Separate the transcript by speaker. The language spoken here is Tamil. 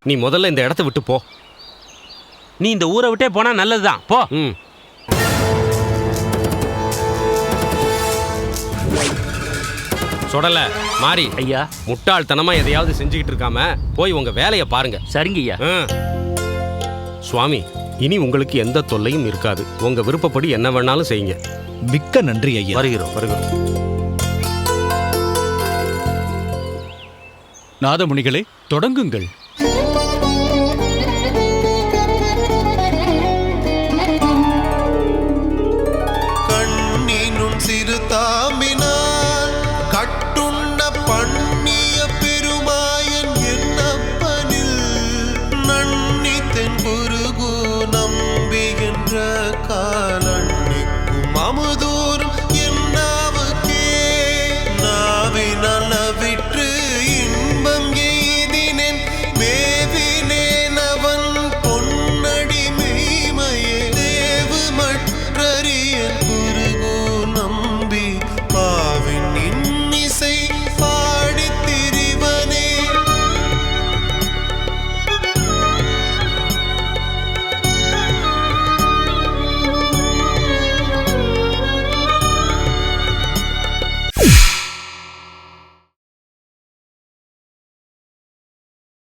Speaker 1: நீ முதல்ல இந்த இடத்த விட்டு போ.
Speaker 2: நீ இந்த ஊரை விட்டே போனா நல்லதுதான். போ.
Speaker 1: சொடல மாறி
Speaker 2: ஐயா,
Speaker 1: முட்டாள்தனமா எதையாவது செஞ்சுக்கிட்டு இருக்காம போய் உங்க வேலையை பாருங்க.
Speaker 2: சரிங்க ஐயா.
Speaker 1: சுவாமி, இனி உங்களுக்கு எந்த தொல்லையும் இருக்காது. உங்க விருப்பப்படி என்ன வேணாலும் செய்யுங்க.
Speaker 3: மிக்க நன்றி ஐயா.
Speaker 2: வருகிறோம்.
Speaker 3: நாதமுனிகளே, தொடங்குங்கள்.